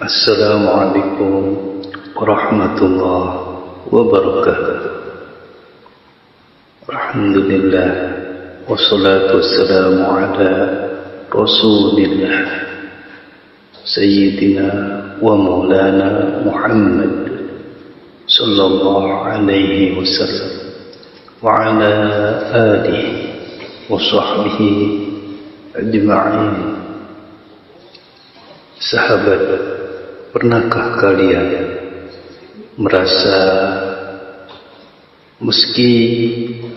Assalamualaikum warahmatullahi wabarakatuh. Alhamdulillah, wassalatu wassalamu ala Rasulillah Sayyidina wa maulana Muhammad sallallahu alaihi wasallam wa ala alihi wa sahbihi ajma'in. Sahabat, pernahkah kalian merasa meski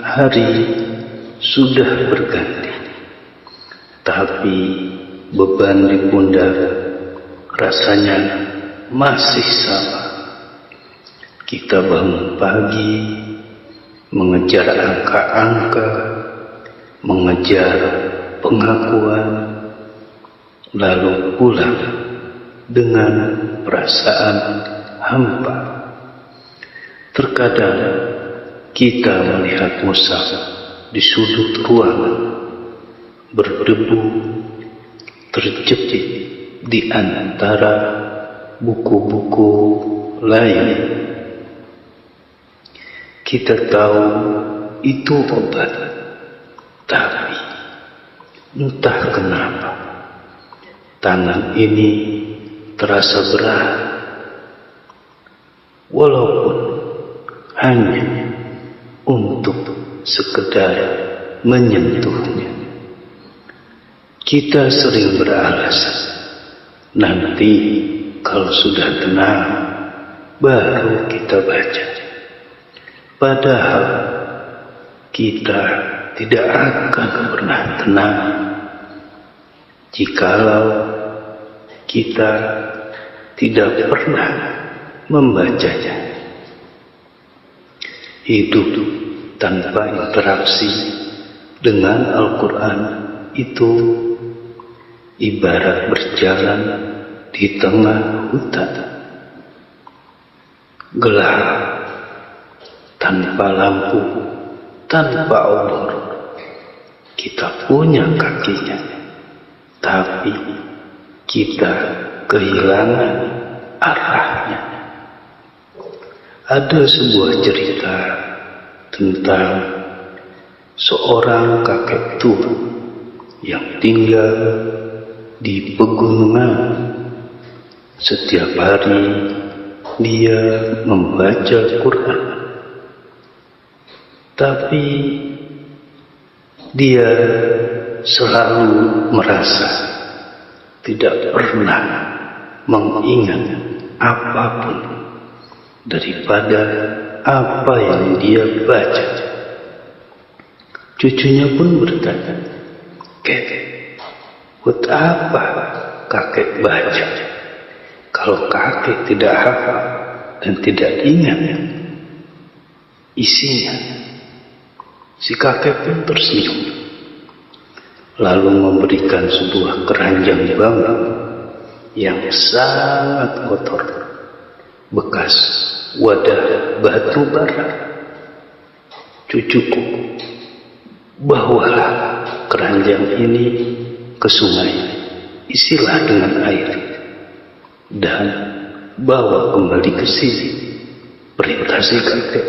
hari sudah berganti, tapi beban di pundak rasanya masih sama? Kita bangun pagi, mengejar angka-angka, mengejar pengakuan, lalu pulang dengan perasaan hampa. Terkadang kita melihat musaf di sudut ruangan berdebu, terjepit di antara buku-buku lain. Kita tahu itu obat, tapi entah kenapa tangan ini terasa berat, walaupun hanya untuk sekedar menyentuhnya. Kita sering beralasan, nanti kalau sudah tenang baru kita baca. Padahal kita tidak akan pernah tenang jikalau kita tidak pernah membacanya. Hidup tanpa interaksi dengan Al-Quran itu ibarat berjalan di tengah hutan gelap, tanpa lampu, tanpa obor. Kita punya kakinya, tapi kita kehilangan arahnya. Ada sebuah cerita tentang seorang kakek tua yang tinggal di pegunungan. Setiap hari dia membaca Quran, tapi dia selalu merasa tidak pernah mengingat apapun daripada apa yang dia baca. Cucunya pun bertanya, "Kek, buat apa kakek baca? Kalau kakek tidak hafal dan tidak ingat isinya." Si kakek pun tersenyum, lalu memberikan sebuah keranjang bambu yang sangat kotor, bekas wadah batu bara. "Cucuku, bawalah keranjang ini ke sungai, isilah dengan air, dan bawa kembali ke sini," perintah si kakek.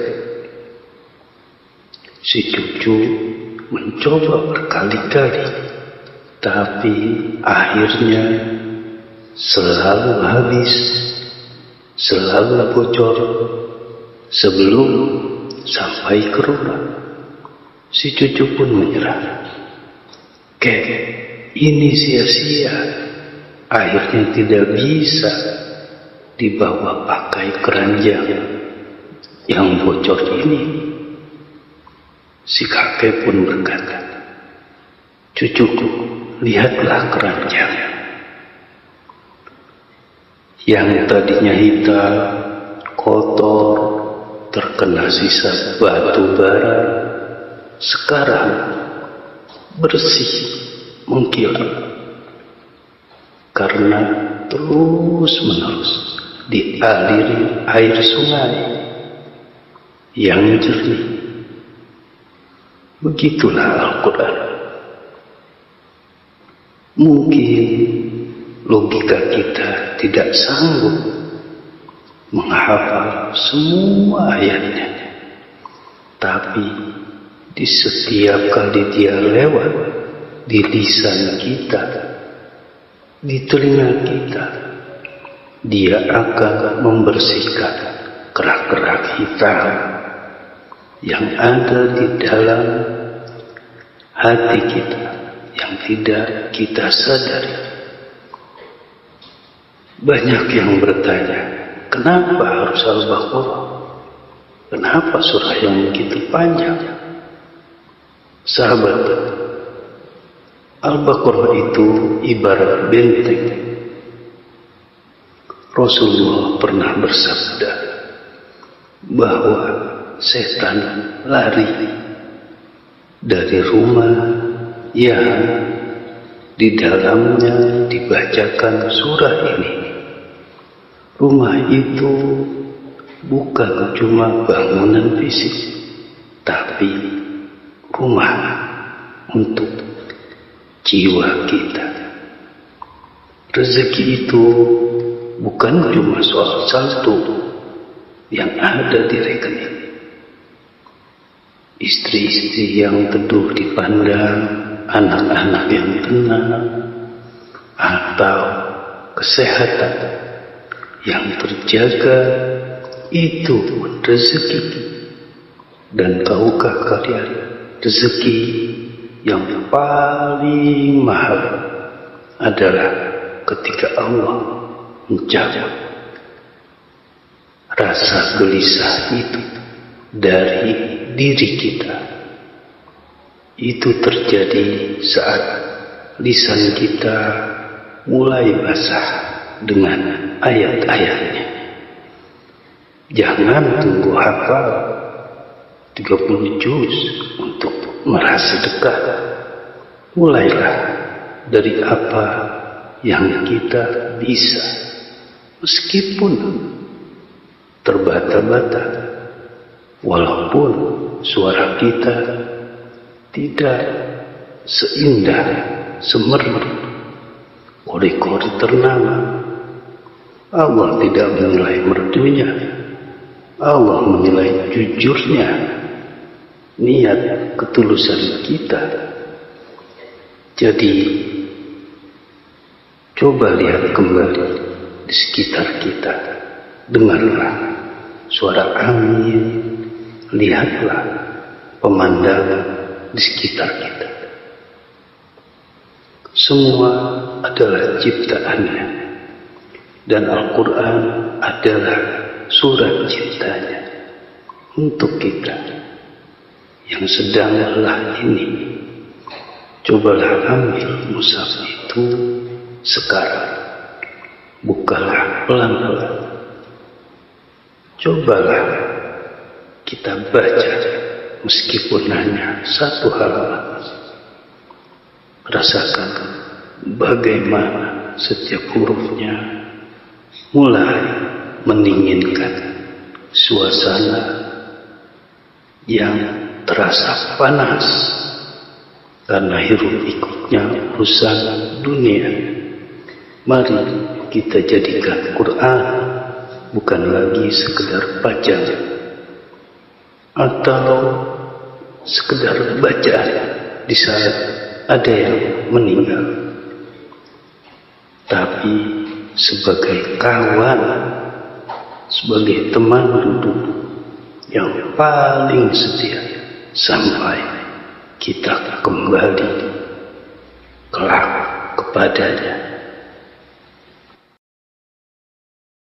Si cucu mencoba berkali-kali, tapi akhirnya selalu habis, selalu bocor sebelum sampai ke rumah. Si cucu pun menyerah. "Kek, ini sia-sia. Akhirnya tidak bisa dibawa pakai keranjang yang bocor ini." Si kakek pun berkata, "Cucuku, lihatlah keranjang. Yang tadinya hitam, kotor, terkena sisa batu bara, sekarang bersih, mengkilap, karena terus-menerus dialiri air sungai yang jernih." Begitulah Al-Quran. Mungkin logika kita tidak sanggup menghafal semua ayatnya, tapi di setiap kali dia lewat di lisan kita, di telinga kita, dia akan membersihkan kerak-kerak hitam yang ada di dalam hati kita yang tidak kita sadari. Banyak yang bertanya, kenapa harus Al-Baqarah? Kenapa surah yang begitu panjang? Sahabat, Al-Baqarah itu ibarat benteng. Rasulullah pernah bersabda bahwa setan lari dari rumah yang di dalamnya dibacakan surah ini. Rumah itu bukan cuma bangunan fisik, tapi rumah untuk jiwa kita. Rezeki itu bukan cuma soal saldo yang ada di rekening. Istri-istri yang teduh dipandang, anak-anak yang tenang, atau kesehatan yang terjaga, itu rezeki. Dan tahukah kalian, rezeki yang paling mahal adalah ketika Allah mencabut rasa gelisah itu dari diri kita. Itu terjadi saat lisan kita mulai basah dengan ayat-ayatnya. Jangan tunggu hafal 30 juz untuk merasa dekat. Mulailah dari apa yang kita bisa, meskipun terbata-bata, walaupun suara kita tidak seindah semerdu kori-kori ternama. Allah tidak menilai merdunya, Allah menilai jujurnya, niat ketulusan kita. Jadi coba lihat kembali di sekitar kita, dengarlah suara angin, lihatlah pemandangan di sekitar kita. Semua adalah ciptaannya, dan Al-Quran adalah surat cintanya untuk kita yang sedang lelah ini. Cobalah ambil mushaf itu sekarang, bukalah pelan-pelan. Cobalah kita baca meskipun hanya satu halaman. Rasakan bagaimana setiap hurufnya mulai mendinginkan suasana yang terasa panas karena hiruk pikuknya urusan dunia. Mari kita jadikan Quran bukan lagi sekedar baca atau sekedar bacaan di saat ada yang meninggal, tapi sebagai kawan, sebagai teman hidup yang paling setia sampai kita kembali kelak kepadanya.